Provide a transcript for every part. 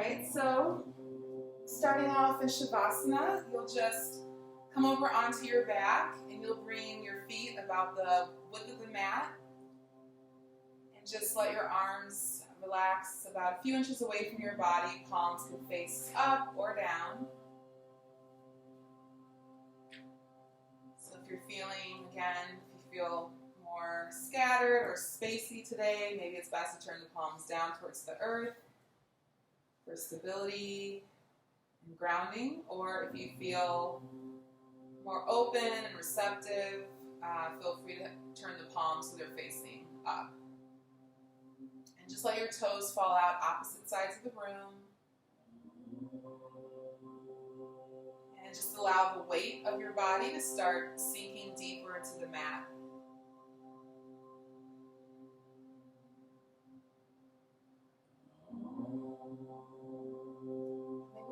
right, so starting off in Shavasana, you'll just come over onto your back and you'll bring your feet about the width of the mat and just let your arms relax about a few inches away from your body. Palms can face up or down. So if you're feeling, again, if you feel more scattered or spacey today, maybe it's best to turn the palms down towards the earth for stability and grounding, or if you feel more open and receptive, feel free to turn the palms so they're facing up. And just let your toes fall out opposite sides of the room. And just allow the weight of your body to start sinking deeper into the mat.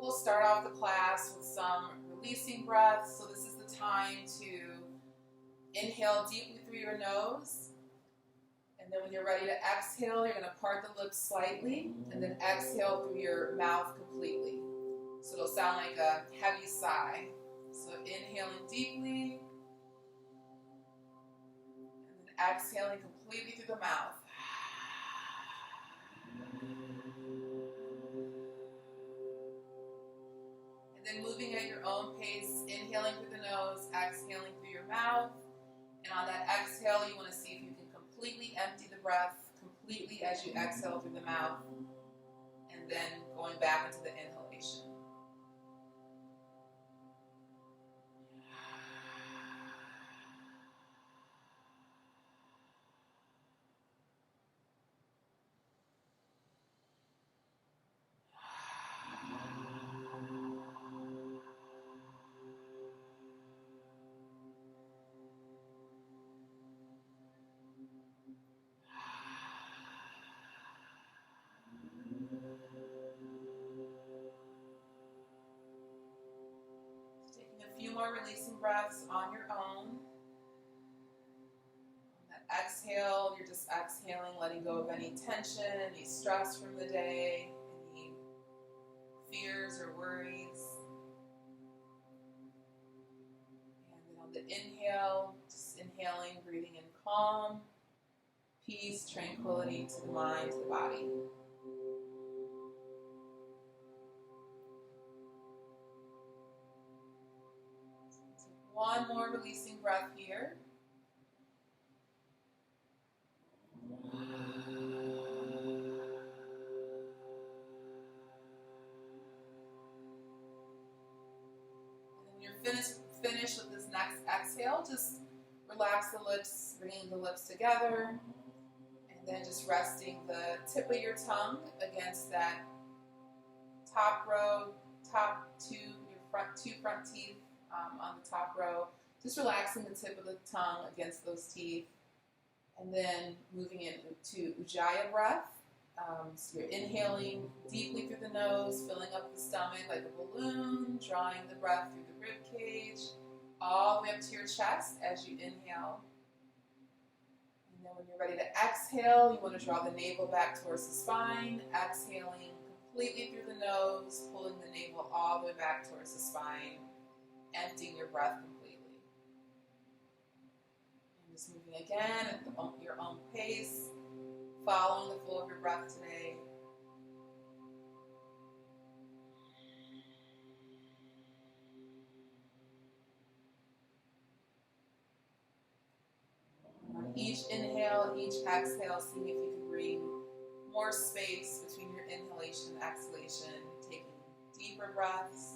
We'll start off the class with some releasing breaths. So this is the time to inhale deeply through your nose. And then when you're ready to exhale, you're going to part the lips slightly and then exhale through your mouth completely. So it'll sound like a heavy sigh. So inhaling deeply and then exhaling completely through the mouth. And moving at your own pace, inhaling through the nose, exhaling through your mouth. And on that exhale, you want to see if you can completely empty the breath completely as you exhale through the mouth. And then going back into the inhalation. Few more releasing breaths on your own. On that exhale, you're just exhaling, letting go of any tension, any stress from the day, any fears or worries. And then on the inhale, just inhaling, breathing in calm, peace, tranquility to the mind, to the body. One more releasing breath here. And then you're finished with this next exhale. Just relax the lips, bringing the lips together, and then just resting the tip of your tongue against that top two front teeth. On the top row, just relaxing the tip of the tongue against those teeth, and then moving into Ujjayi breath. So you're inhaling deeply through the nose, filling up the stomach like a balloon, drawing the breath through the rib cage, all the way up to your chest as you inhale. And then when you're ready to exhale, you want to draw the navel back towards the spine, exhaling completely through the nose, pulling the navel all the way back towards the spine, emptying your breath completely. And just moving again at your own pace, following the flow of your breath today. On each inhale, each exhale, seeing if you can bring more space between your inhalation and exhalation, taking deeper breaths.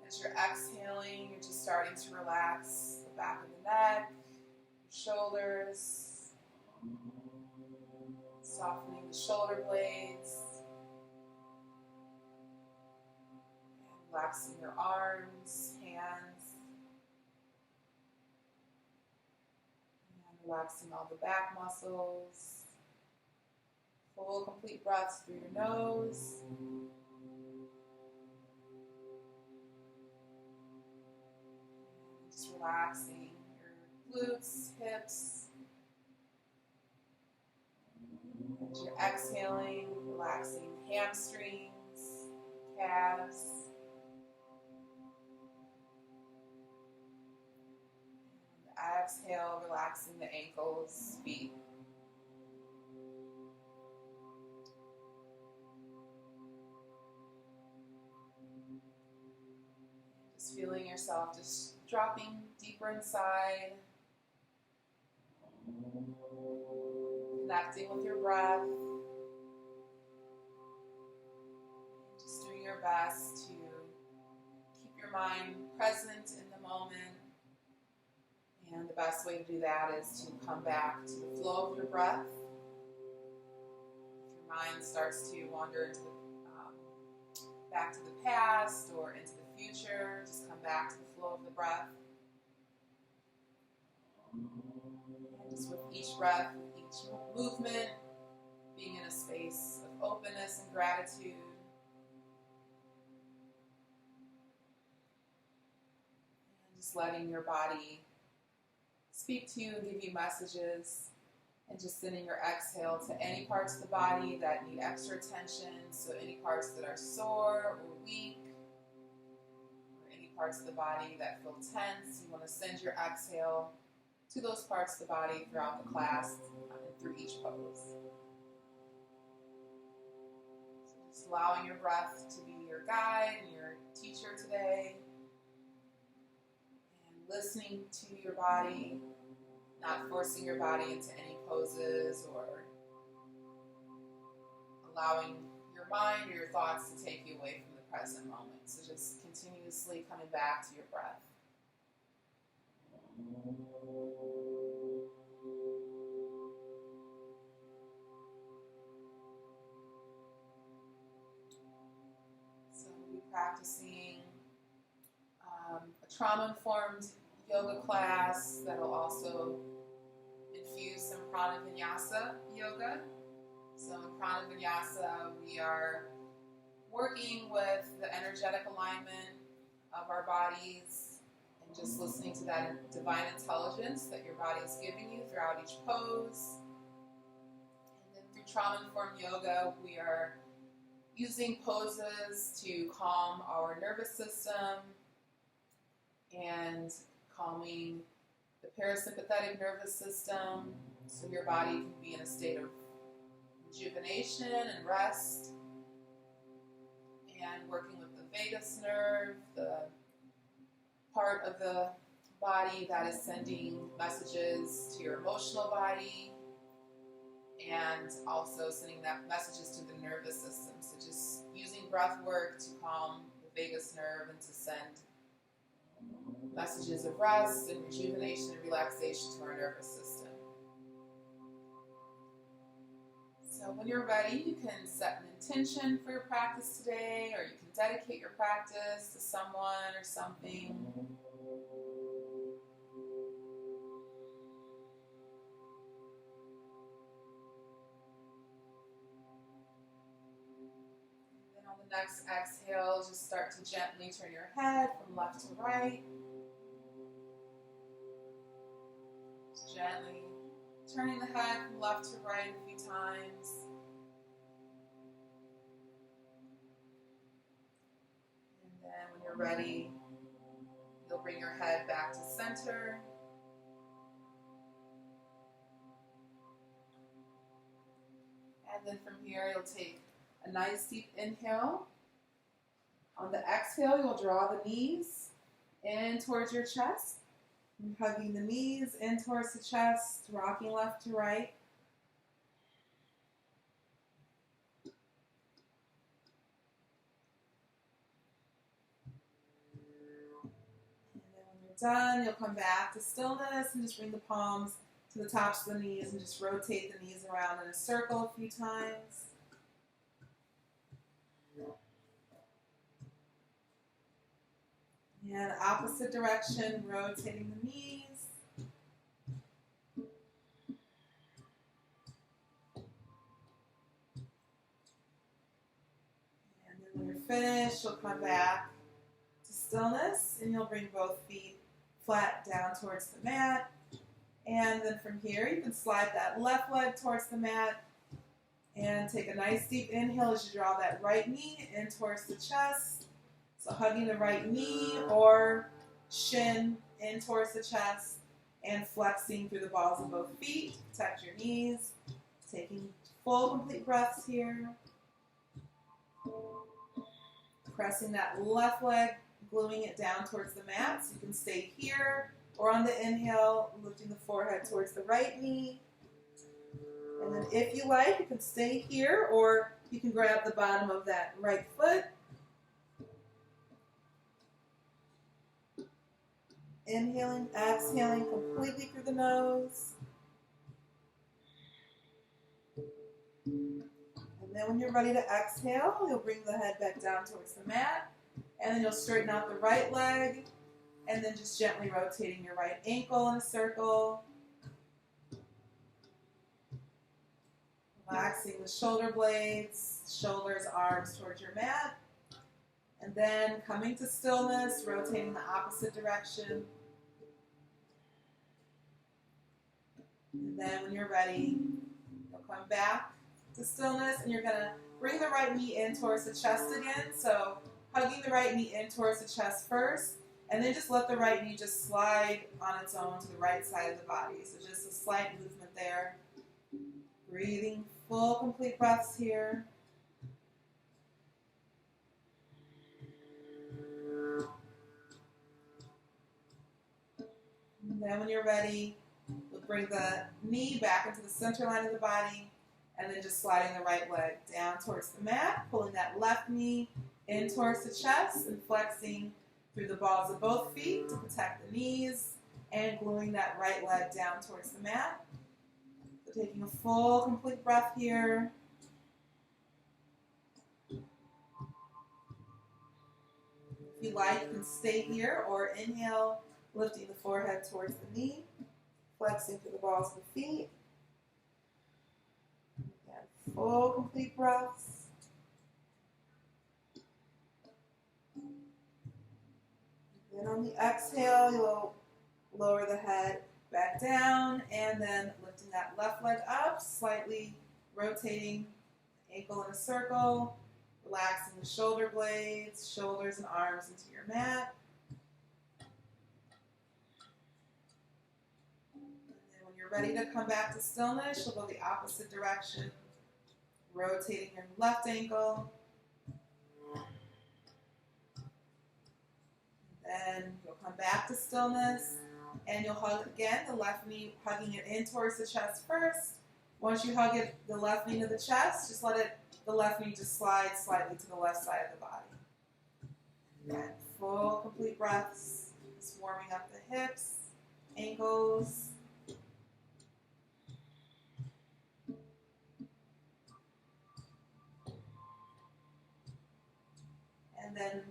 As you're exhaling, you're just starting to relax the back of the neck, your shoulders, softening the shoulder blades, and relaxing your arms, hands, and relaxing all the back muscles. Full, complete breaths through your nose. Just relaxing your glutes, hips. As you're exhaling, relaxing hamstrings, calves. And exhale, relaxing the ankles, feet. Just feeling yourself just dropping deeper inside. Connecting with your breath. Just doing your best to keep your mind present in the moment. And the best way to do that is to come back to the flow of your breath. If your mind starts to wander into back to the past or into the future, just come back to the flow of the breath. And just with each breath, with each movement, being in a space of openness and gratitude. And just letting your body speak to you and give you messages. And just sending your exhale to any parts of the body that need extra attention. So any parts that are sore or weak, or any parts of the body that feel tense, you want to send your exhale to those parts of the body throughout the class and through each pose. So just allowing your breath to be your guide and your teacher today. And listening to your body, not forcing your body into any poses or allowing your mind or your thoughts to take you away from the present moment. So just continuously coming back to your breath. So we'll be practicing a trauma-informed yoga class that will also infuse some Prana Vinyasa yoga. So in Prana Vinyasa, we are working with the energetic alignment of our bodies and just listening to that divine intelligence that your body is giving you throughout each pose. And then through trauma-informed yoga, we are using poses to calm our nervous system and calming the parasympathetic nervous system, so your body can be in a state of rejuvenation and rest. And working with the vagus nerve, the part of the body that is sending messages to your emotional body, and also sending that messages to the nervous system. So just using breath work to calm the vagus nerve and to send messages of rest and rejuvenation and relaxation to our nervous system. So when you're ready, you can set an intention for your practice today, or you can dedicate your practice to someone or something. Then on the next exhale, just start to gently turn your head from left to right. Gently turning the head from left to right a few times. And then when you're ready, you'll bring your head back to center. And then from here, you'll take a nice deep inhale. On the exhale, you'll draw the knees in towards your chest. And hugging the knees in towards the chest, rocking left to right. And then when you're done, you'll come back to stillness and just bring the palms to the tops of the knees and just rotate the knees around in a circle a few times. And opposite direction, rotating the knees. And then when you're finished, you'll come back to stillness and you'll bring both feet flat down towards the mat. And then from here, you can slide that left leg towards the mat and take a nice deep inhale as you draw that right knee in towards the chest. So hugging the right knee or shin in towards the chest and flexing through the balls of both feet to protect your knees. Taking full, complete breaths here. Pressing that left leg, gluing it down towards the mat so you can stay here. Or on the inhale, lifting the forehead towards the right knee. And then if you like, you can stay here or you can grab the bottom of that right foot. Inhaling, exhaling completely through the nose. And then when you're ready to exhale, you'll bring the head back down towards the mat. And then you'll straighten out the right leg. And then just gently rotating your right ankle in a circle. Relaxing the shoulder blades, shoulders, arms towards your mat. And then coming to stillness, rotating the opposite direction. And then when you're ready, you'll come back to stillness and you're going to bring the right knee in towards the chest again. So hugging the right knee in towards the chest first. And then just let the right knee just slide on its own to the right side of the body. So just a slight movement there. Breathing full, complete breaths here. And then when you're ready, we'll bring the knee back into the center line of the body. And then just sliding the right leg down towards the mat. Pulling that left knee in towards the chest and flexing through the balls of both feet to protect the knees and gluing that right leg down towards the mat. So taking a full, complete breath here. If you like, you can stay here or inhale, lifting the forehead towards the knee, flexing through the balls of the feet. Again, full, complete breaths. Then on the exhale, you'll lower the head back down and then lifting that left leg up, slightly rotating the ankle in a circle, relaxing the shoulder blades, shoulders and arms into your mat. And then when you're ready to come back to stillness, you'll go the opposite direction, rotating your left ankle. Then you'll come back to stillness and you'll hug again, the left knee hugging it in towards the chest first. Once you hug it, the left knee to the chest, just let the left knee just slide slightly to the left side of the body. Again, full, complete breaths, just warming up the hips, ankles. And then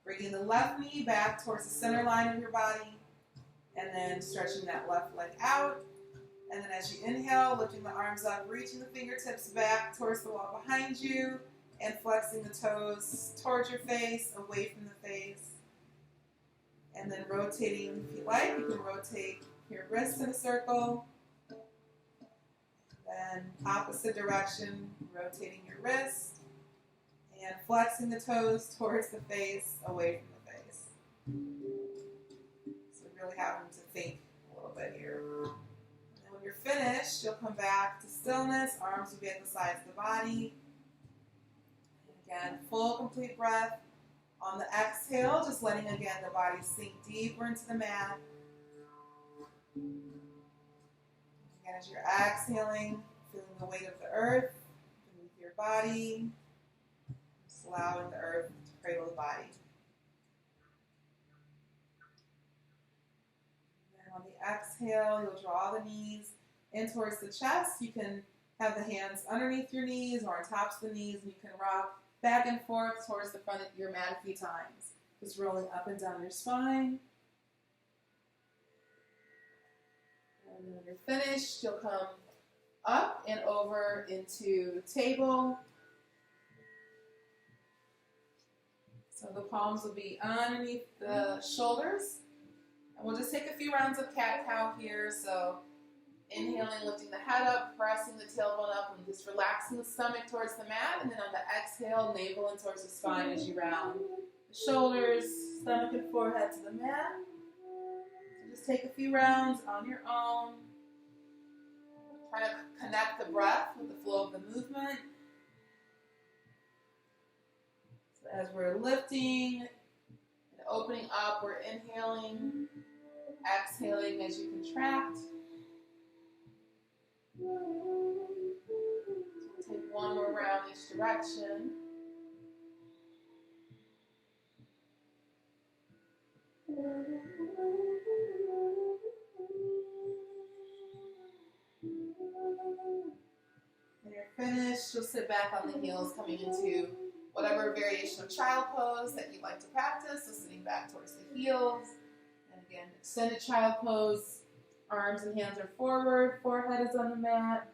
bringing the left knee back towards the center line of your body, and then stretching that left leg out. And then as you inhale, lifting the arms up, reaching the fingertips back towards the wall behind you, and flexing the toes towards your face, away from the face. And then rotating, if you like, you can rotate your wrists in a circle. Then opposite direction, rotating your wrist. And flexing the toes towards the face, away from the face. So really having to think a little bit here. And then when you're finished, you'll come back to stillness. Arms will be at the sides of the body. And again, full, complete breath. On the exhale, just letting again the body sink deeper into the mat. Again, as you're exhaling, feeling the weight of the earth beneath your body. Allowing the earth to cradle the body. And then on the exhale, you'll draw the knees in towards the chest. You can have the hands underneath your knees or on top of the knees, and you can rock back and forth towards the front of your mat a few times. Just rolling up and down your spine. And when you're finished, you'll come up and over into table. So the palms will be underneath the shoulders, And we'll just take a few rounds of cat-cow here. So inhaling, lifting the head up, pressing the tailbone up, and just relaxing the stomach towards the mat. And then on the exhale, navel in towards the spine as you round the shoulders, stomach and forehead to the mat. So just take a few rounds on your own. Try to connect the breath with the flow of the movement. So as we're lifting and opening up, we're inhaling, exhaling as you contract. So we'll take one more round each direction. When you're finished, you'll sit back on the heels, coming into whatever variation of child pose that you'd like to practice. So sitting back towards the heels. And again, extended child pose. Arms and hands are forward, forehead is on the mat,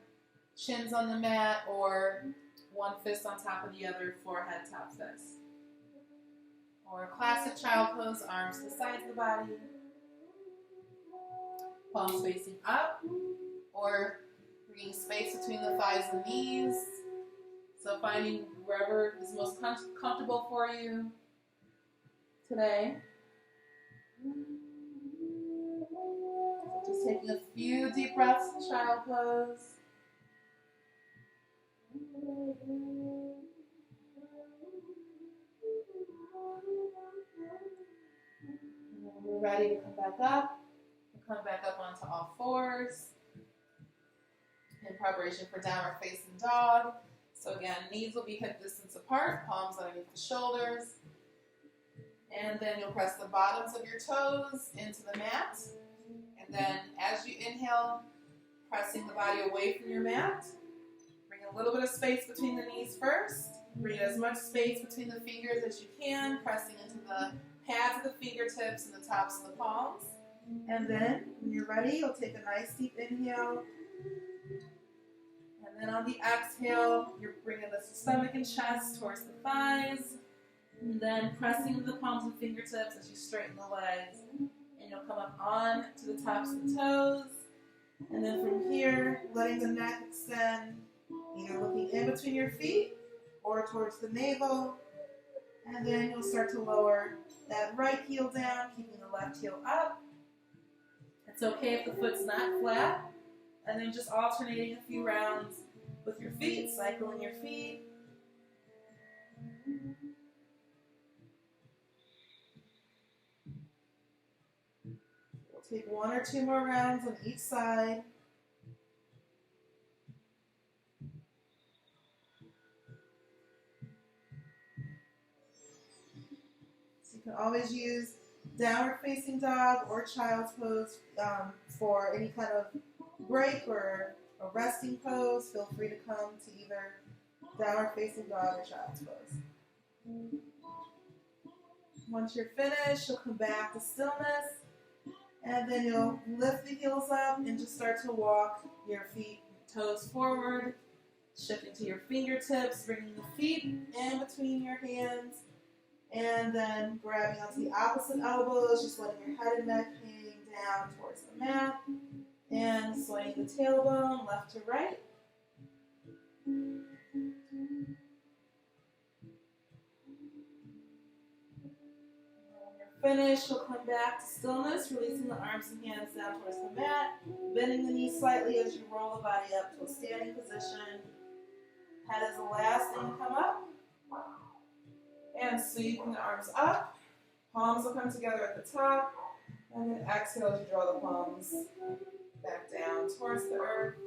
chin's on the mat, or one fist on top of the other, forehead, top fist. Or classic child pose, arms to the sides of the body, palms facing up, or bringing space between the thighs and knees. So finding wherever is most comfortable for you today. Just taking a few deep breaths in child pose. And when we're ready to come back up, we'll come back up onto all fours in preparation for downward facing dog. So again, knees will be hip distance apart, palms underneath the shoulders. And then you'll press the bottoms of your toes into the mat. And then as you inhale, pressing the body away from your mat. Bring a little bit of space between the knees first. Bring as much space between the fingers as you can, pressing into the pads of the fingertips and the tops of the palms. And then, when you're ready, you'll take a nice deep inhale. And then on the exhale, you're bringing the stomach and chest towards the thighs. And then pressing into the palms and fingertips as you straighten the legs. And you'll come up on to the tops of the toes. And then from here, letting the neck extend, either looking in between your feet or towards the navel. And then you'll start to lower that right heel down, keeping the left heel up. It's okay if the foot's not flat. And then just alternating a few rounds with your feet, cycling your feet. We'll take one or two more rounds on each side. So you can always use downward facing dog or child's pose for any kind of break or a resting pose. Feel free to come to either downward facing dog or child's pose. Once you're finished, you'll come back to stillness, and then you'll lift the heels up and just start to walk your feet, toes forward, shifting to your fingertips, bringing the feet in between your hands, and then grabbing onto the opposite elbows, just letting your head and neck hang down towards the mat, and swaying the tailbone left to right. Finish, you'll come back to stillness, releasing the arms and hands down towards the mat, bending the knees slightly as you roll the body up to a standing position. Head is the last thing to come up. And sweeping the arms up. Palms will come together at the top. And then exhale as you draw the palms back down towards the earth.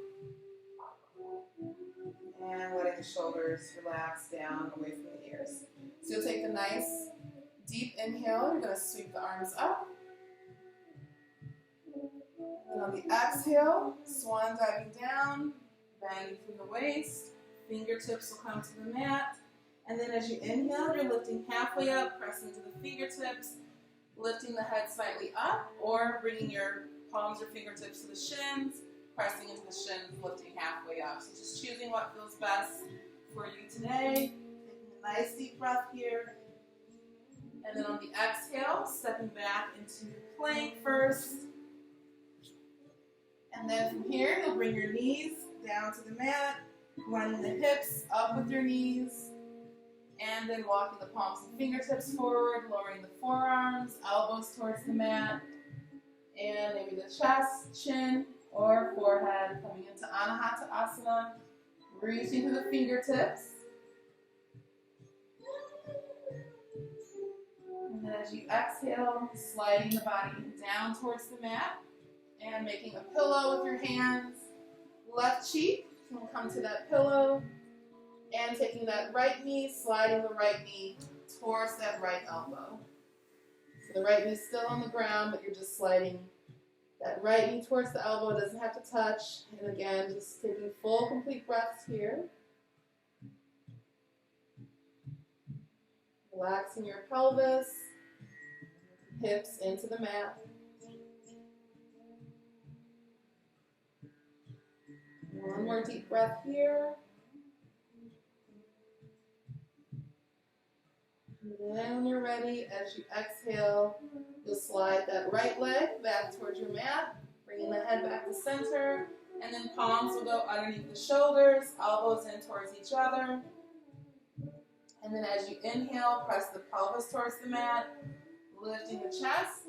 And letting the shoulders relax down away from the ears. So you'll take a nice deep inhale. You're going to sweep the arms up. And on the exhale, swan diving down, bending from the waist. Fingertips will come to the mat. And then as you inhale, you're lifting halfway up, pressing to the fingertips, lifting the head slightly up, or bringing your palms or fingertips to the shins, pressing into the shins, lifting halfway up. So just choosing what feels best for you today. Taking a nice deep breath here. And then on the exhale, stepping back into plank first. And then from here, you'll bring your knees down to the mat, lining the hips up with your knees, and then walking the palms and fingertips forward, lowering the forearms, elbows towards the mat, and maybe the chest, chin, or forehead, coming into Anahata Asana, reaching to the fingertips. And then as you exhale, sliding the body down towards the mat and making a pillow with your hands. Left cheek can come to that pillow and taking that right knee, sliding the right knee towards that right elbow. So the right knee is still on the ground, but you're just sliding that right knee towards the elbow. It doesn't have to touch. And again, just taking full, complete breaths here. Relaxing your pelvis, hips into the mat. One more deep breath here. And then when you're ready, as you exhale, you'll slide that right leg back towards your mat, bringing the head back to center, and then palms will go underneath the shoulders, elbows in towards each other. And then as you inhale, press the pelvis towards the mat, lifting the chest,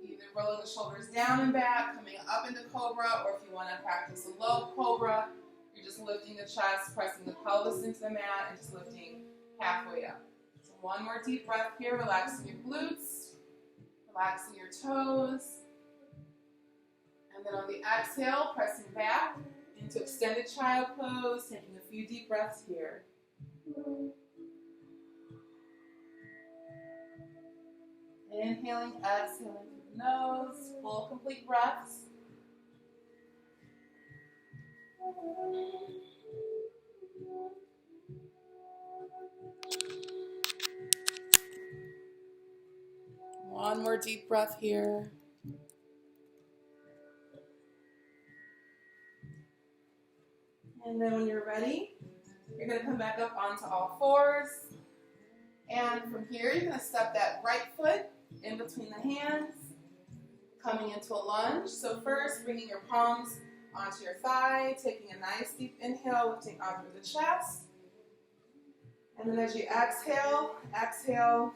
either rolling the shoulders down and back, coming up into cobra, or if you want to practice a low cobra, you're just lifting the chest, pressing the pelvis into the mat, and just lifting halfway up. So one more deep breath here, relaxing your glutes, relaxing your toes. And then on the exhale, pressing back into extended child pose, taking a few deep breaths here. Inhaling, exhaling through the nose, full complete breaths. One more deep breath here. And then when you're ready, you're going to come back up onto all fours. And from here, you're going to step that right foot in between the hands, coming into a lunge. So first, bringing your palms onto your thigh, taking a nice deep inhale, lifting up through the chest. And then as you exhale,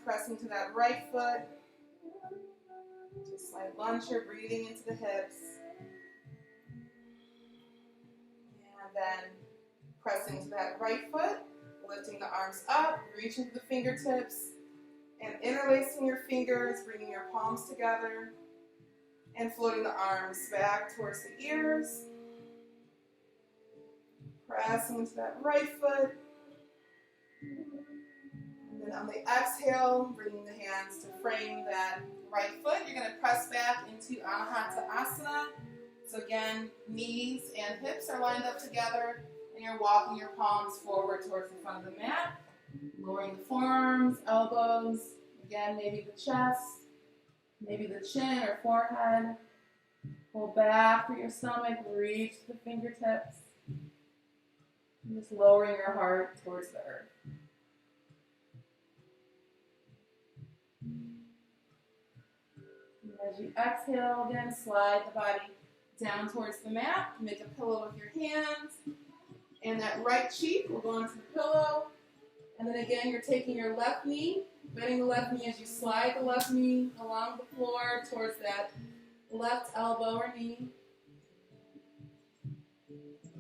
pressing to that right foot. Just slight lunge here, breathing into the hips. And then pressing to that right foot, lifting the arms up, reaching to the fingertips, and interlacing your fingers, bringing your palms together, and floating the arms back towards the ears. Pressing into that right foot. And then on the exhale, bringing the hands to frame that right foot. You're going to press back into Anahata Asana. So again, knees and hips are lined up together, and you're walking your palms forward towards the front of the mat. Lowering the forearms, elbows, again, maybe the chest, maybe the chin or forehead. Pull back through your stomach, reach the fingertips. And just lowering your heart towards the earth. And as you exhale, again, slide the body down towards the mat. Make a pillow with your hands. And that right cheek will go onto the pillow. And then again, you're taking your left knee, bending the left knee as you slide the left knee along the floor towards that left elbow or knee.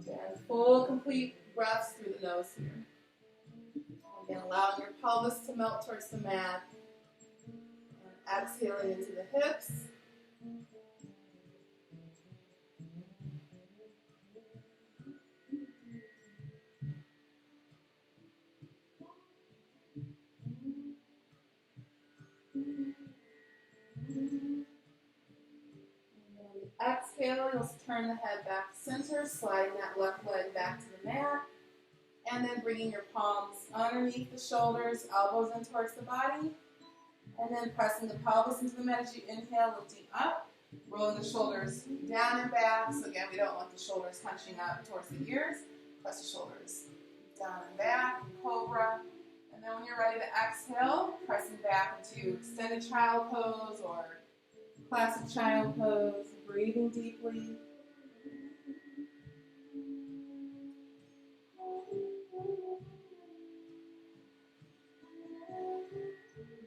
And full, complete breaths through the nose here. Again, allowing your pelvis to melt towards the mat. And exhaling into the hips. Exhale, you'll turn the head back to center, sliding that left leg back to the mat, and then bringing your palms underneath the shoulders, elbows in towards the body, and then pressing the pelvis into the mat as you inhale, lifting up, rolling the shoulders down and back. So again, we don't want the shoulders hunching up towards the ears. Press the shoulders down and back, cobra, And then when you're ready to exhale, pressing back into extended child pose or classic child pose, breathing deeply.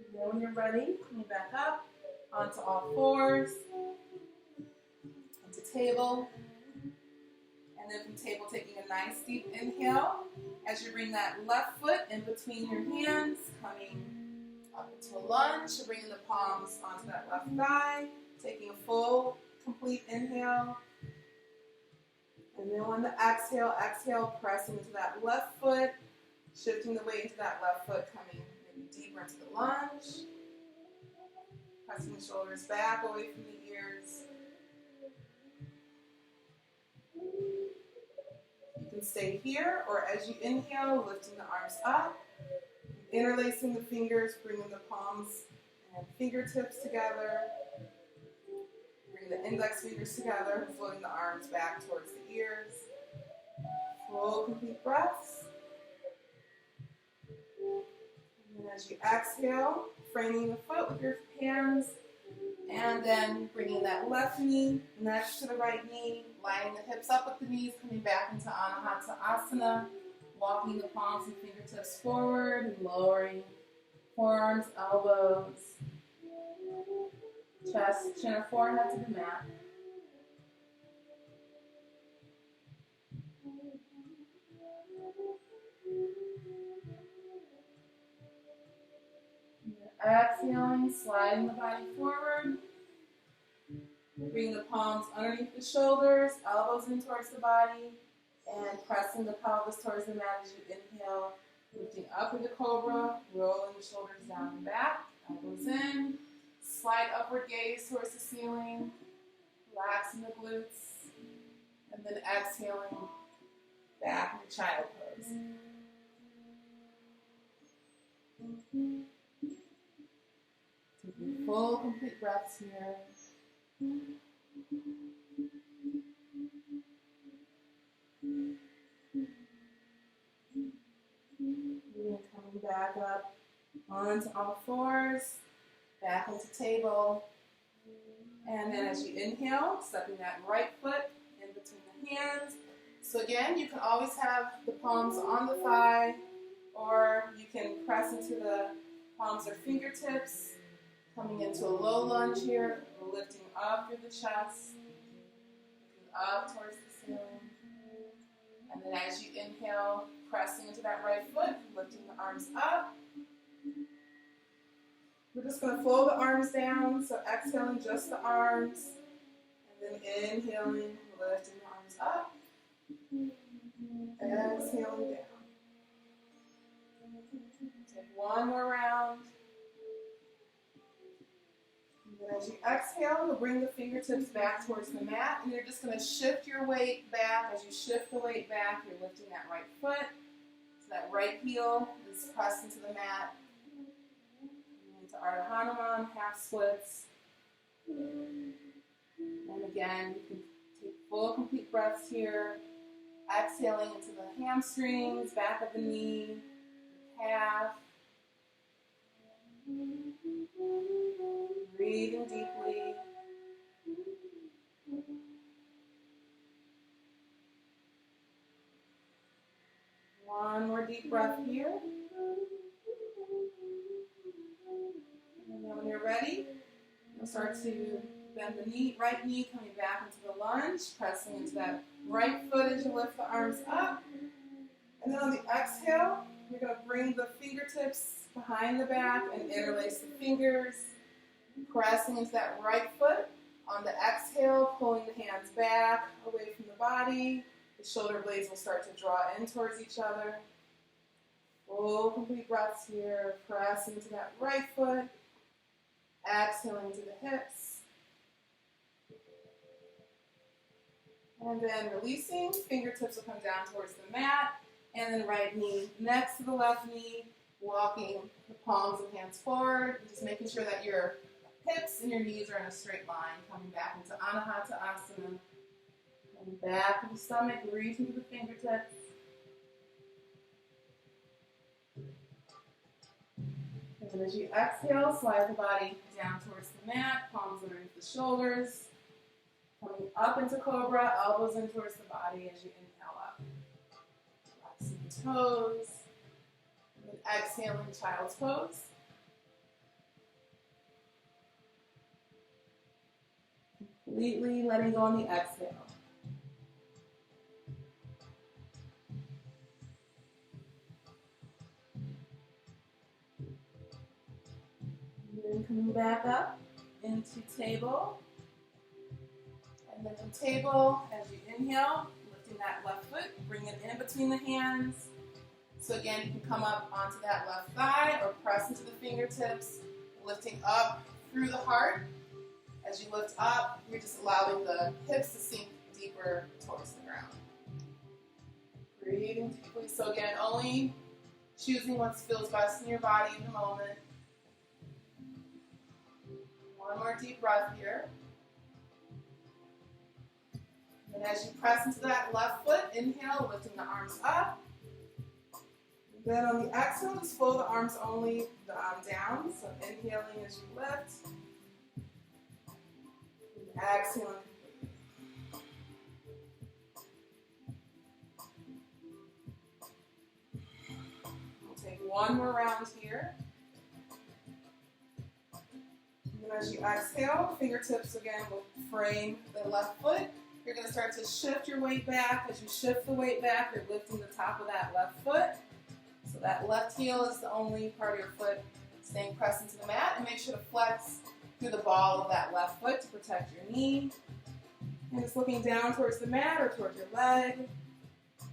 And then when you're ready, coming back up onto all fours, onto table. And then from table, taking a nice deep inhale. As you bring that left foot in between your hands, coming up into a lunge, bringing the palms onto that left thigh, taking a full, complete inhale. And then on the exhale, exhale, pressing into that left foot, shifting the weight into that left foot, coming maybe deeper into the lunge, pressing the shoulders back away from the ears. You can stay here, or as you inhale, lifting the arms up, interlacing the fingers, bringing the palms and fingertips together, bringing the index fingers together, floating the arms back towards the ears. Full, complete breaths. And then as you exhale, framing the foot with your hands, and then bringing that left knee next to the right knee, lining the hips up with the knees, coming back into Anahata Asana, walking the palms and fingertips forward, and lowering forearms, elbows, chest, chin, or forehead to the mat. Exhaling, sliding the body forward. Bring the palms underneath the shoulders, elbows in towards the body, and pressing the pelvis towards the mat as you inhale. Lifting up into cobra, rolling the shoulders down and back, elbows in. Slight upward gaze towards the ceiling, relaxing the glutes, and then exhaling back into child pose. Taking full, complete breaths here. And coming back up onto all fours, back into table. And then as you inhale, stepping that right foot in between the hands. So again, you can always have the palms on the thigh, or you can press into the palms or fingertips, coming into a low lunge here, lifting up through the chest, lifting up towards the ceiling. And then as you inhale, pressing into that right foot, lifting the arms up. We're just going to flow the arms down, so exhaling just the arms, and then inhaling, lifting the arms up, exhaling down. Take one more round. And then as you exhale, you'll bring the fingertips back towards the mat, and you're just going to shift your weight back. As you shift the weight back, you're lifting that right foot, so that right heel is pressed into the mat. To Ardha Hanuman, half splits. And again, you can take full, complete breaths here. Exhaling into the hamstrings, back of the knee, calf. Breathing deeply. One more deep breath here. And then when you're ready, you'll start to bend the knee, right knee coming back into the lunge, pressing into that right foot as you lift the arms up. And then on the exhale, you're going to bring the fingertips behind the back and interlace the fingers, pressing into that right foot. On the exhale, pulling the hands back away from the body. The shoulder blades will start to draw in towards each other. Full, complete breaths here, pressing into that right foot. Exhaling to the hips. And then releasing, fingertips will come down towards the mat. And then right knee next to the left knee, walking the palms and hands forward. Just making sure that your hips and your knees are in a straight line. Coming back into Anahata Asana. Coming back to the stomach, reaching to the fingertips. And as you exhale, slide the body down towards the mat, palms underneath the shoulders. Coming up into cobra, elbows in towards the body as you inhale up. Relaxing the toes. And then exhaling, child's pose. Completely letting go on the exhale. And then coming back up into table. And then from table, as you inhale, lifting that left foot, bring it in between the hands. So again, you can come up onto that left thigh or press into the fingertips, lifting up through the heart. As you lift up, you're just allowing the hips to sink deeper towards the ground. Breathing deeply. So again, only choosing what feels best in your body in the moment. One more deep breath here. And as you press into that left foot, inhale, lifting the arms up. Then on the exhale, just flow the arms only down. So inhaling as you lift. And exhaling. We'll take one more round here. And then as you exhale, fingertips again will frame the left foot. You're going to start to shift your weight back. As you shift the weight back, you're lifting the top of that left foot. So that left heel is the only part of your foot staying pressed into the mat. And make sure to flex through the ball of that left foot to protect your knee. And just looking down towards the mat or towards your leg.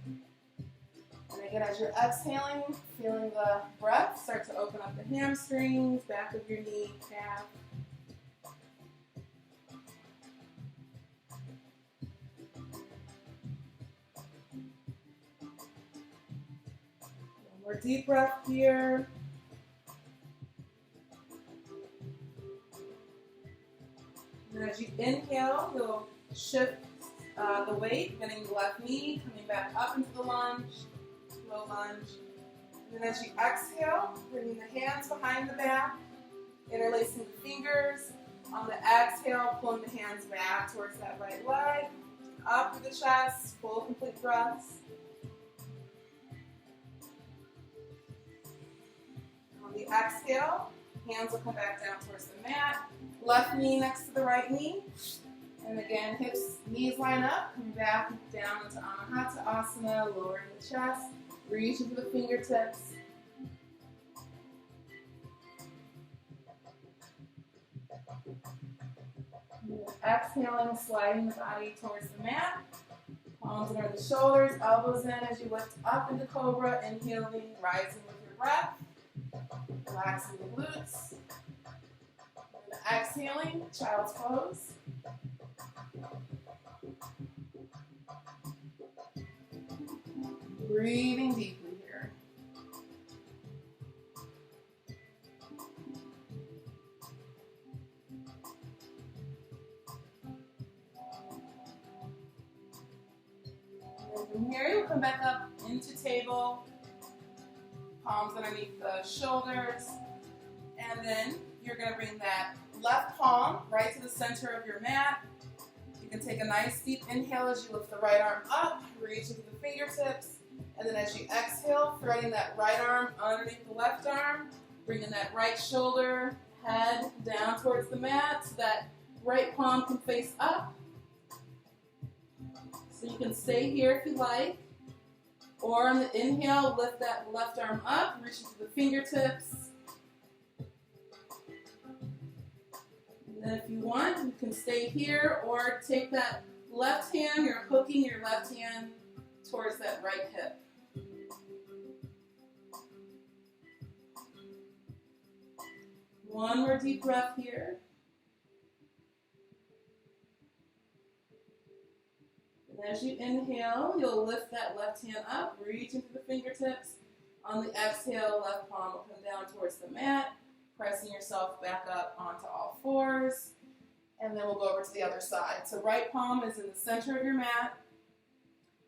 And again, as you're exhaling, feeling the breath, start to open up the hamstrings, back of your knee, calf. More deep breath here. And as you inhale, you'll shift the weight, bending the left knee, coming back up into the lunge, slow lunge. And then as you exhale, bringing the hands behind the back, interlacing the fingers. On the exhale, pulling the hands back towards that right leg, up through the chest, full complete breaths. On the exhale, hands will come back down towards the mat. Left knee next to the right knee. And again, hips, knees line up. Coming back down into Anahata Asana, lowering the chest. Reach into the fingertips. Exhaling, sliding the body towards the mat. Palms under the shoulders, elbows in as you lift up into cobra. Inhaling, rising with your breath. Relaxing the glutes. And exhaling, child's pose. Breathing deeply here. And from here, you'll come back up into table. Palms underneath the shoulders. And then you're going to bring that left palm right to the center of your mat. You can take a nice deep inhale as you lift the right arm up, reach into the fingertips. And then as you exhale, threading that right arm underneath the left arm, bringing that right shoulder, head down towards the mat so that right palm can face up. So you can stay here if you like. Or on the inhale, lift that left arm up, reach into the fingertips. And then if you want, you can stay here or take that left hand, you're hooking your left hand towards that right hip. One more deep breath here. And as you inhale, you'll lift that left hand up, reach into the fingertips. On the exhale, left palm will come down towards the mat, pressing yourself back up onto all fours. And then we'll go over to the other side. So right palm is in the center of your mat.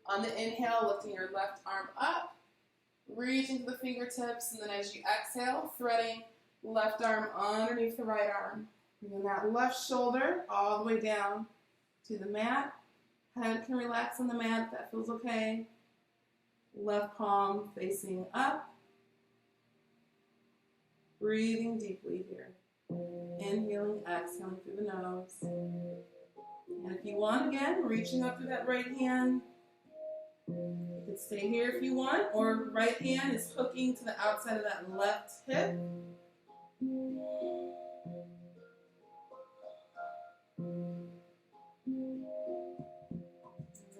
On the inhale, lifting your left arm up, reach into the fingertips, and then as you exhale, threading left arm underneath the right arm. Bringing that left shoulder all the way down to the mat. Head can relax on the mat if that feels okay. Left palm facing up. Breathing deeply here. Inhaling, exhaling through the nose. And if you want, again, reaching up through that right hand. You can stay here if you want, or right hand is hooking to the outside of that left hip.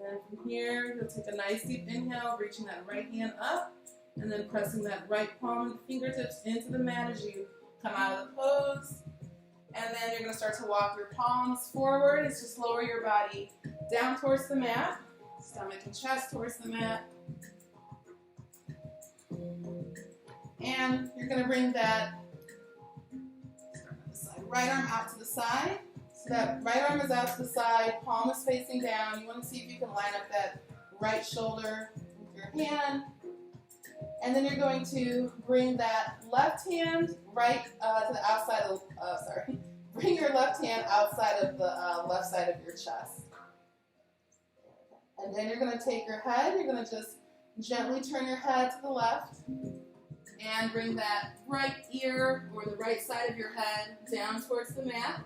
And from here, you'll take a nice deep inhale, reaching that right hand up, and then pressing that right palm and fingertips into the mat as you come out of the pose. And then you're going to start to walk your palms forward. It's just lower your body down towards the mat, stomach and chest towards the mat. And you're going to bring that right arm out to the side. So that right arm is out to the side, palm is facing down. You want to see if you can line up that right shoulder with your hand. And then you're going to bring that left hand right to the outside of, bring your left hand outside of the left side of your chest. And then you're going to take your head, you're going to just gently turn your head to the left and bring that right ear or the right side of your head down towards the mat.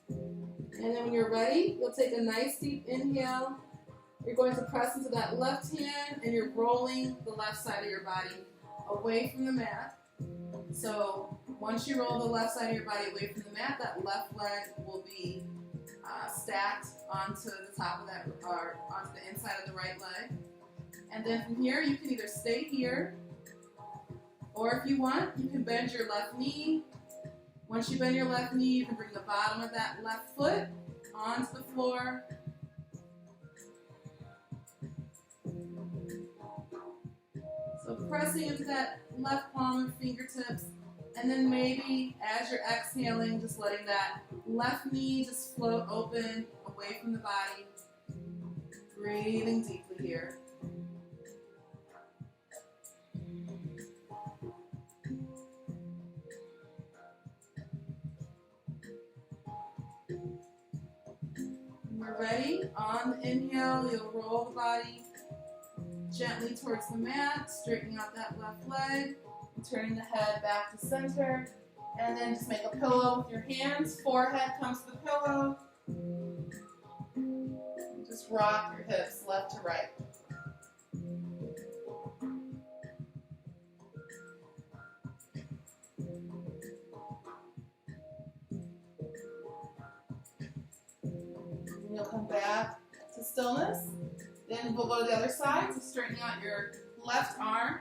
And then when you're ready, you'll take a nice deep inhale. You're going to press into that left hand and you're rolling the left side of your body away from the mat. So once you roll the left side of your body away from the mat, that left leg will be stacked onto the top of that, or onto the inside of the right leg. And then from here, you can either stay here, or if you want, you can bend your left knee. Once you bend your left knee, you can bring the bottom of that left foot onto the floor. So pressing into that left palm and fingertips, and then maybe as you're exhaling, just letting that left knee just float open away from the body. Breathing deeply here. When you're ready, on the inhale, you'll roll the body gently towards the mat, straightening out that left leg, and turning the head back to center. And then just make a pillow with your hands. Forehead comes to the pillow. And just rock your hips left to right. And you'll come back to stillness. Then we'll go to the other side, so straightening out your left arm.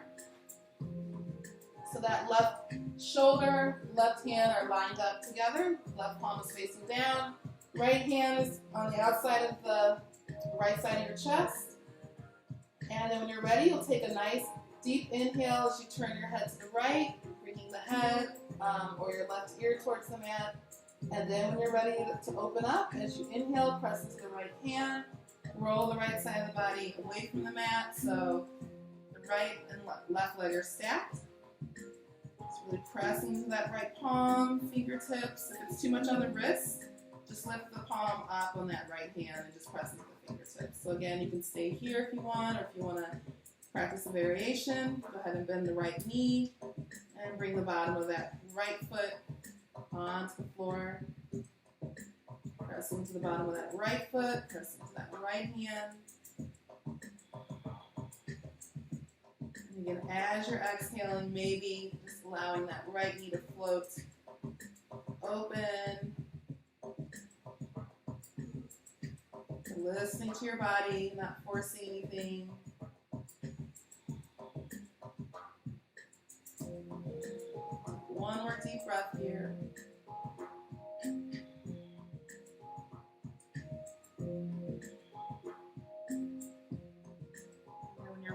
So that left shoulder, left hand are lined up together. Left palm is facing down. Right hand is on the outside of the right side of your chest. And then when you're ready, you'll take a nice deep inhale as you turn your head to the right, bringing the head or your left ear towards the mat. And then when you're ready to open up, as you inhale, press into the right hand. Roll the right side of the body away from the mat, so the right and left leg are stacked. Just really pressing into that right palm, fingertips. If it's too much on the wrist, just lift the palm up on that right hand and just press into the fingertips. So again, you can stay here if you want, or if you want to practice a variation, go ahead and bend the right knee and bring the bottom of that right foot onto the floor. Pressing to the bottom of that right foot, pressing to that right hand. And again, as you're exhaling, maybe just allowing that right knee to float open. And listening to your body, not forcing anything. One more deep breath here.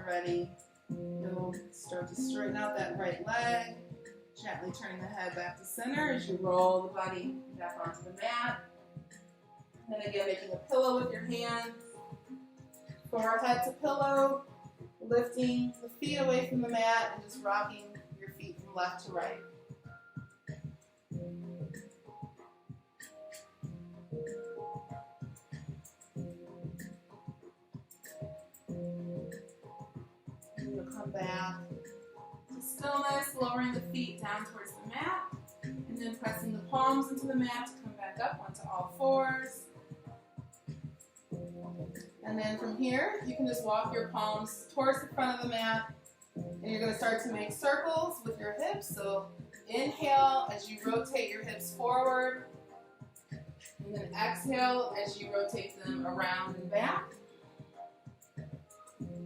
Ready, you'll start to straighten out that right leg, gently turning the head back to center as you roll the body back onto the mat. And then again, making a pillow with your hands, forehead to pillow, lifting the feet away from the mat and just rocking your feet from left to right. And you'll come back to stillness, lowering the feet down towards the mat, and then pressing the palms into the mat to come back up onto all fours. And then from here, you can just walk your palms towards the front of the mat, and you're going to start to make circles with your hips. So inhale as you rotate your hips forward, and then exhale as you rotate them around and back.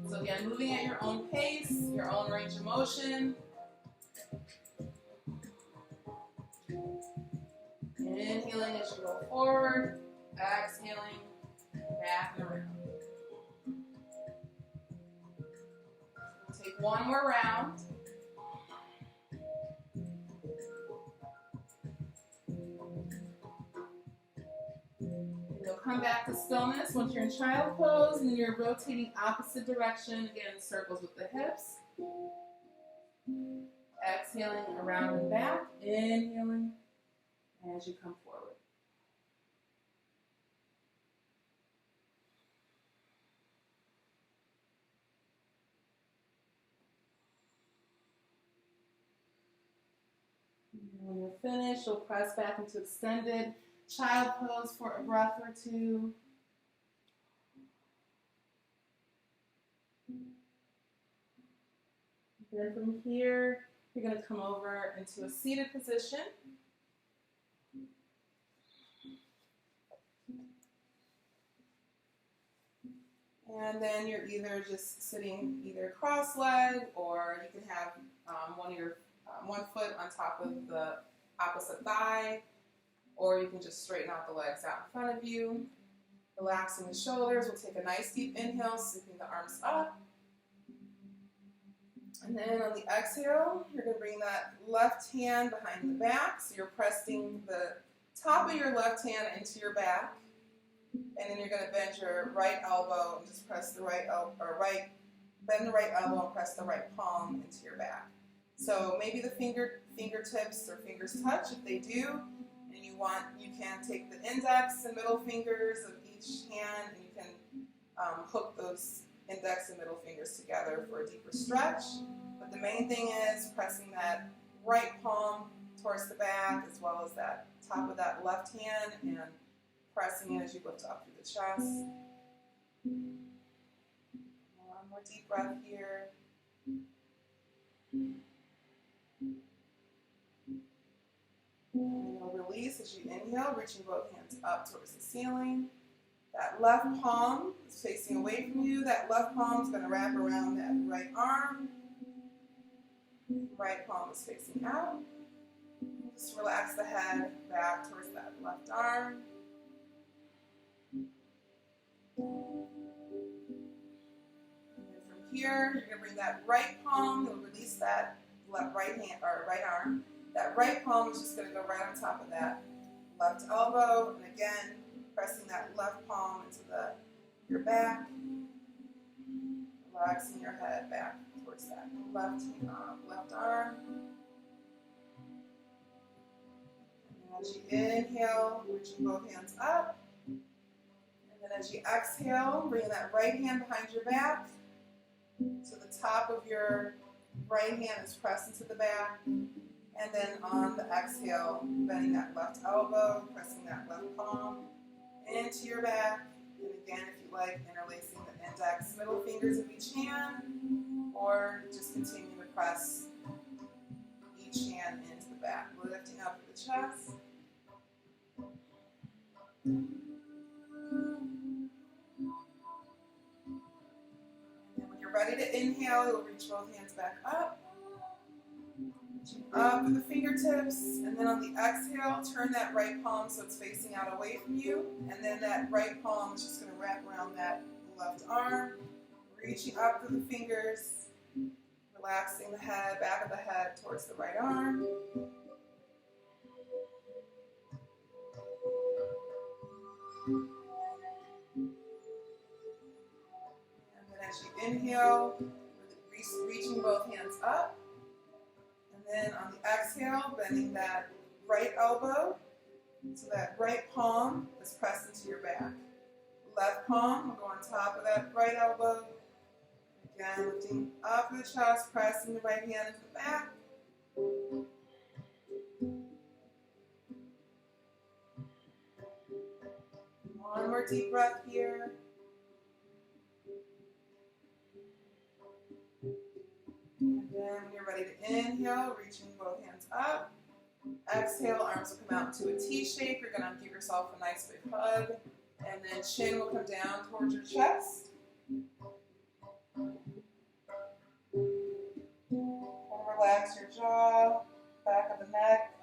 So again, moving at your own pace, your own range of motion. Inhaling as you go forward, exhaling, back and around. We'll take one more round. You'll come back to stillness once you're in child pose, and then you're rotating opposite direction, again, circles with the hips. Exhaling around and back, inhaling as you come forward. And when you're finished, you'll press back into extended child pose for a breath or two. Then from here, you're going to come over into a seated position. And then you're either just sitting either cross-legged, or you can have one foot on top of the opposite thigh, or you can just straighten out the legs out in front of you. Relaxing the shoulders. We'll take a nice deep inhale, sweeping the arms up. And then on the exhale, you're going to bring that left hand behind the back. So you're pressing the top of your left hand into your back. And then you're going to bend your right elbow and just press the right elbow, bend the right elbow and press the right palm into your back. So maybe the fingertips or fingers touch. If they do, and you can take the index and middle fingers of each hand, and you can hook those index and middle fingers together for a deeper stretch. But the main thing is pressing that right palm towards the back, as well as that top of that left hand, and pressing in as you lift up through the chest. One more deep breath here. And you'll release as you inhale, reaching both hands up towards the ceiling. That left palm is facing away from you. That left palm is going to wrap around that right arm. Right palm is facing out. Just relax the head back towards that left arm. And then from here, you're going to bring that right palm. You'll release that right hand or right arm. That right palm is just going to go right on top of that left elbow. And again, pressing that left palm into your back. Relaxing your head back towards that left arm. And as you inhale, reaching both hands up. And then as you exhale, bring that right hand behind your back. So the top of your right hand is pressed into the back. And then on the exhale, bending that left elbow, pressing that left palm into your back. And again, if you like, interlacing the index, middle fingers of each hand, or just continue to press each hand into the back, lifting up the chest. And then when you're ready to inhale, you'll reach both hands back up. Reaching up with the fingertips, and then on the exhale, turn that right palm so it's facing out away from you, and then that right palm is just going to wrap around that left arm, reaching up with the fingers, relaxing the head, back of the head towards the right arm. And then as you inhale, reaching both hands up. then on the exhale, bending that right elbow so that right palm is pressed into your back. Left palm will go on top of that right elbow. Again, lifting up the chest, pressing the right hand into the back. One more deep breath here. And then when you're ready to inhale, reaching both hands up. Exhale, arms will come out into a T shape. You're going to give yourself a nice big hug. And then chin will come down towards your chest. And relax your jaw, back of the neck.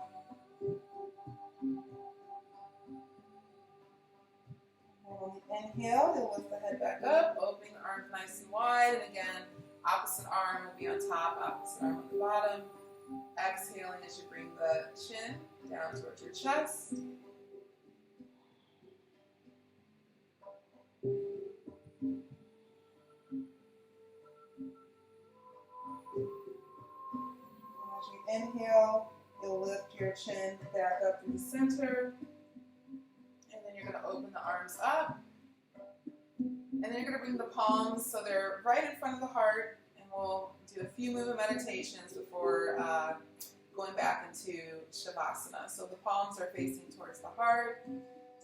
And on the inhale, you'll lift the head back up, opening the arms nice and wide. And again, opposite arm will be on top, opposite arm on the bottom. Exhaling as you bring the chin down towards your chest. As you inhale, you'll lift your chin back up to the center. And then you're going to open the arms up. And then you're going to bring the palms so they're right in front of the heart. And we'll do a few movement meditations before going back into Shavasana. So the palms are facing towards the heart.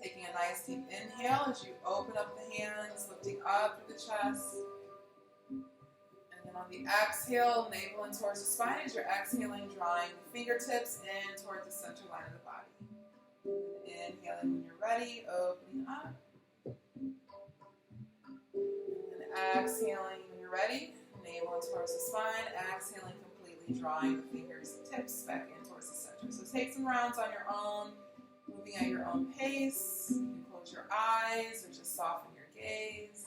Taking a nice deep inhale as you open up the hands, lifting up through the chest. And then on the exhale, navel in towards the spine as you're exhaling, drawing the fingertips in towards the center line of the body. And inhaling when you're ready, opening up. And then exhaling when you're ready, navel in towards the spine, exhaling completely, drawing the fingertips back in towards the center. So take some rounds on your own, moving at your own pace. You can close your eyes or just soften your gaze.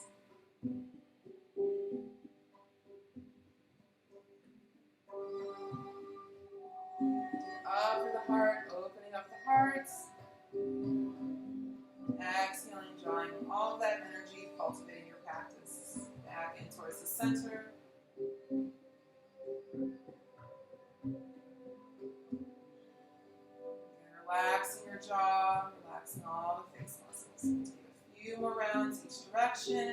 Up through the heart, opening up the heart. Exhaling, drawing all that energy, cultivating your practice back in towards the center. Relaxing your jaw, relaxing all the face muscles. Take a few more rounds each direction.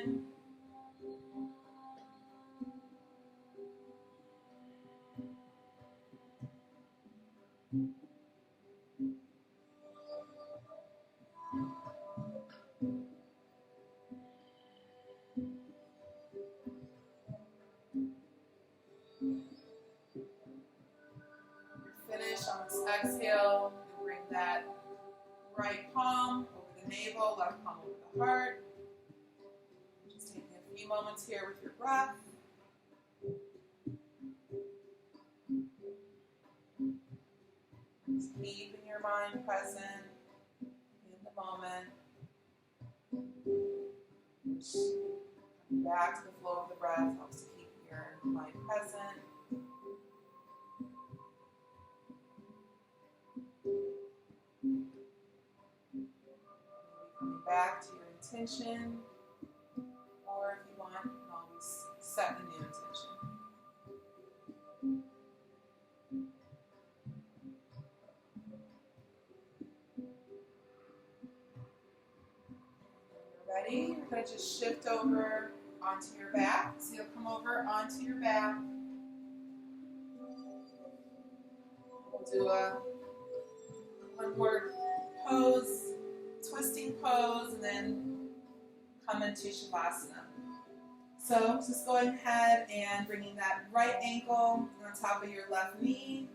Finish on this exhale. You bring that right palm over the navel, left palm over the heart. Just taking a few moments here with your breath. Just keeping your mind present in the moment. Coming back to the flow of the breath helps to keep your mind present. Coming back to your intention, or if you want, you can always set a new intention. When you're ready, you're going to just shift over onto your back. So you'll come over onto your back. We'll do one more pose. Twisting pose, and then come into Shavasana. So just going ahead and bringing that right ankle on top of your left knee,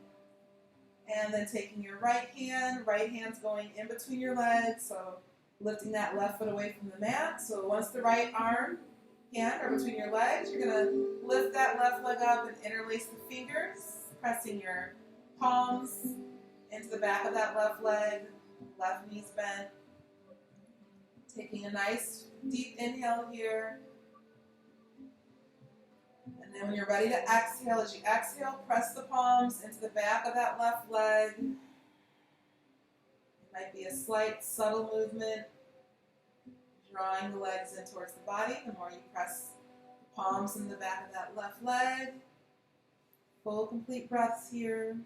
and then taking your right hand's going in between your legs, so lifting that left foot away from the mat. So once the right hand are between your legs, you're going to lift that left leg up and interlace the fingers, pressing your palms into the back of that left leg, left knee's bent. Taking a nice deep inhale here. And then when you're ready to exhale, as you exhale, press the palms into the back of that left leg. It might be a slight, subtle movement, drawing the legs in towards the body. The more you press the palms in the back of that left leg. Full, complete breaths here.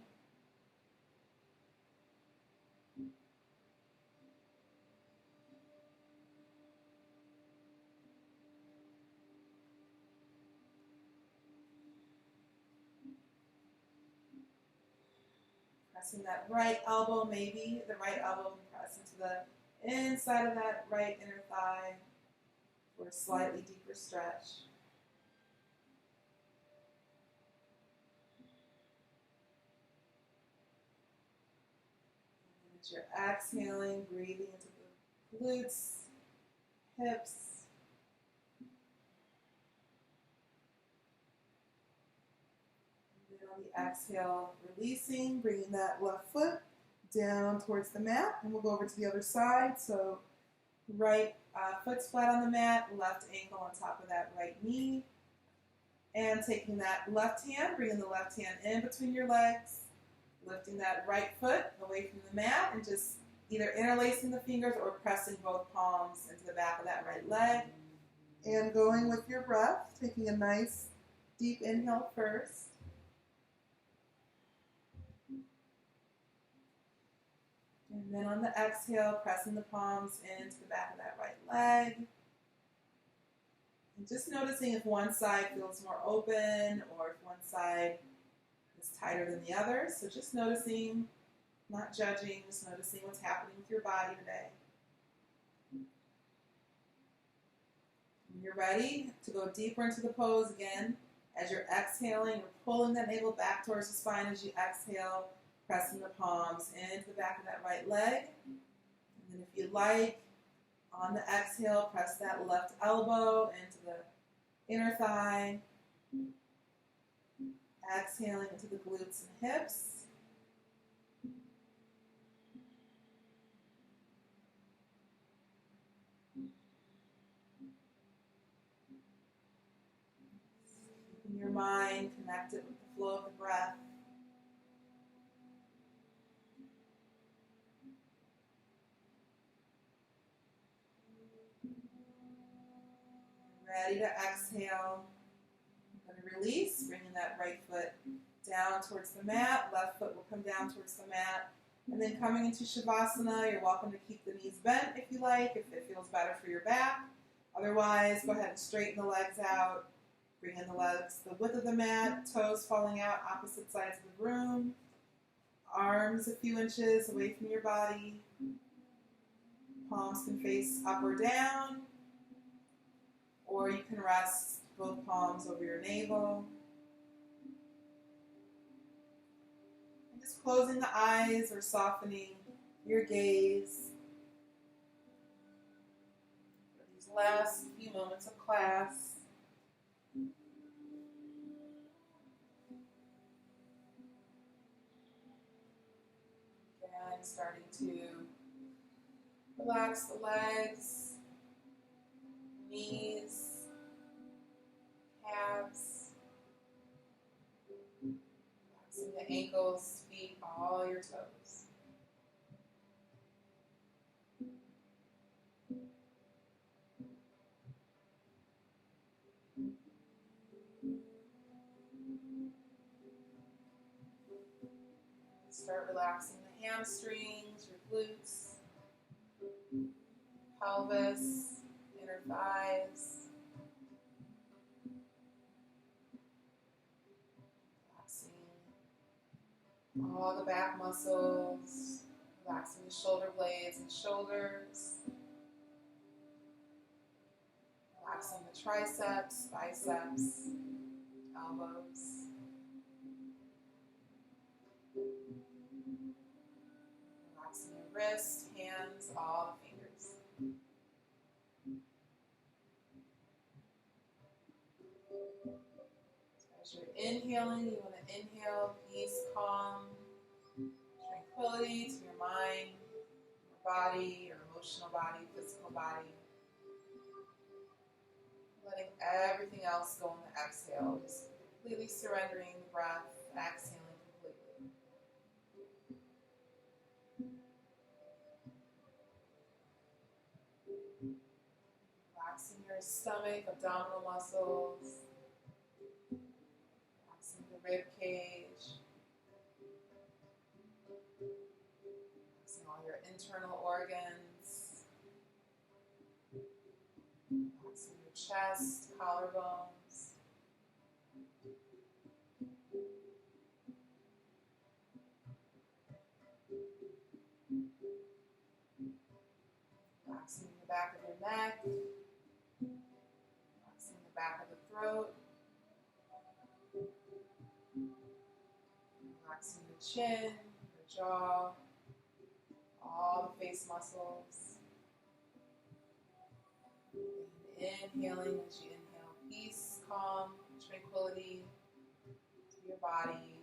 Pressing that right elbow, maybe the right elbow can press into the inside of that right inner thigh for a slightly deeper stretch. And as you're exhaling, breathing into the glutes, hips. And then on the exhale, releasing, bringing that left foot down towards the mat. And we'll go over to the other side. So right foot's flat on the mat, left ankle on top of that right knee. And taking that left hand, bringing the left hand in between your legs, lifting that right foot away from the mat, and just either interlacing the fingers or pressing both palms into the back of that right leg. And going with your breath, taking a nice deep inhale first. And then on the exhale, pressing the palms into the back of that right leg. And just noticing if one side feels more open or if one side is tighter than the other. So just noticing, not judging, just noticing what's happening with your body today. When you're ready to go deeper into the pose again, as you're exhaling, you're pulling that navel back towards the spine as you exhale, pressing the palms into the back of that right leg. And then if you like, on the exhale, press that left elbow into the inner thigh. Exhaling into the glutes and hips. Keeping your mind connected with the flow of the breath. Ready to exhale. I'm going to release, bringing that right foot down towards the mat. Left foot will come down towards the mat. And then coming into Shavasana, you're welcome to keep the knees bent if you like, if it feels better for your back. Otherwise, go ahead and straighten the legs out. Bring in the legs the width of the mat, toes falling out opposite sides of the room. Arms a few inches away from your body. Palms can face up or down. Or you can rest both palms over your navel. And just closing the eyes or softening your gaze for these last few moments of class. Again, starting to relax the legs, knees, calves, relaxing the ankles, feet, all your toes. Start relaxing the hamstrings, your glutes, pelvis, inner thighs. Relaxing all the back muscles, relaxing the shoulder blades and shoulders, relaxing the triceps, biceps, elbows. Relaxing your wrists, hands, all the fingers. As you're inhaling, you want to inhale peace, calm, tranquility to your mind, your body, your emotional body, physical body. Letting everything else go on the exhale, just completely surrendering the breath, exhaling completely. Relaxing your stomach, abdominal muscles. Relaxing the rib cage. Relaxing all your internal organs. Relaxing your chest, collarbones. back of your neck, relaxing the back of the throat, relaxing your chin, your jaw, all the face muscles. And inhaling as you inhale peace, calm, tranquility to your body,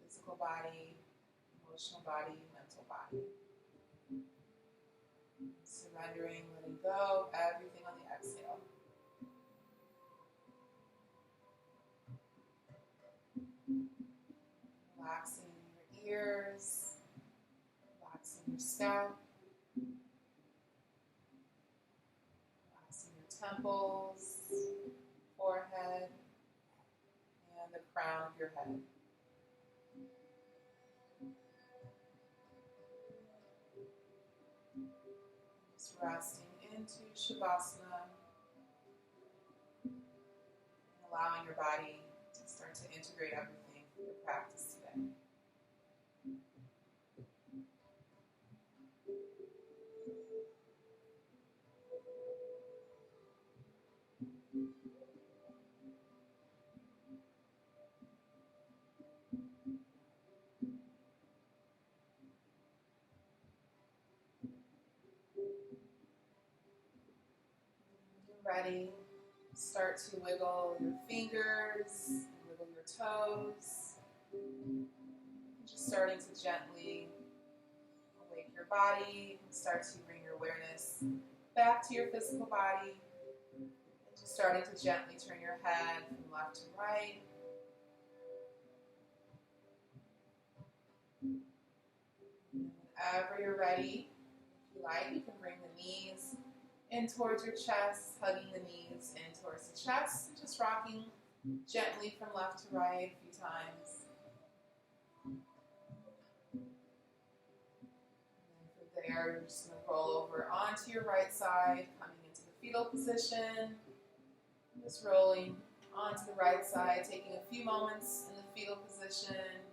physical body, emotional body, mental body. Surrendering, letting go, everything on the exhale. Relaxing your ears, relaxing your scalp, relaxing your temples, forehead, and the crown of your head. Just resting into Shavasana, and allowing your body to start to integrate everything for your practice today. Ready, start to wiggle your fingers, wiggle your toes. Just starting to gently awake your body, start to bring your awareness back to your physical body. And just starting to gently turn your head from left to right. And whenever you're ready, if you like, you can bring the knees in towards your chest, hugging the knees in towards the chest, and just rocking gently from left to right a few times. And then from there, you're just going to roll over onto your right side, coming into the fetal position. Just rolling onto the right side, taking a few moments in the fetal position.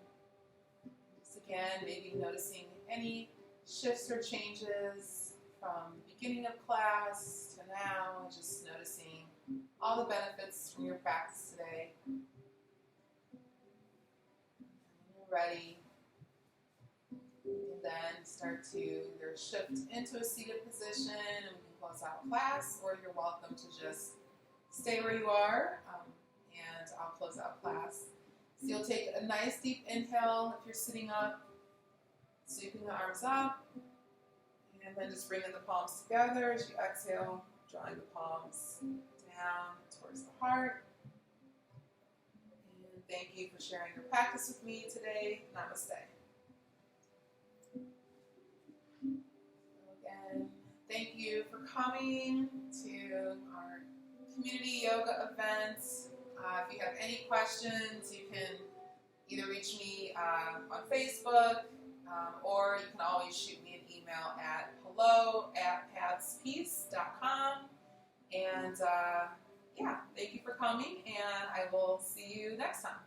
Just again, maybe noticing any shifts or changes from the beginning of class to now, just noticing all the benefits from your practice today. And when you're ready, you can then start to either shift into a seated position and we can close out class, or you're welcome to just stay where you are, and I'll close out class. So you'll take a nice deep inhale if you're sitting up, sweeping the arms up. And then just bringing the palms together as you exhale, drawing the palms down towards the heart. And thank you for sharing your practice with me today. Namaste. Again, thank you for coming to our community yoga events. If you have any questions, you can either reach me on Facebook, or you can always shoot me an email at hello@pathspeace.com. And yeah, thank you for coming, and I will see you next time.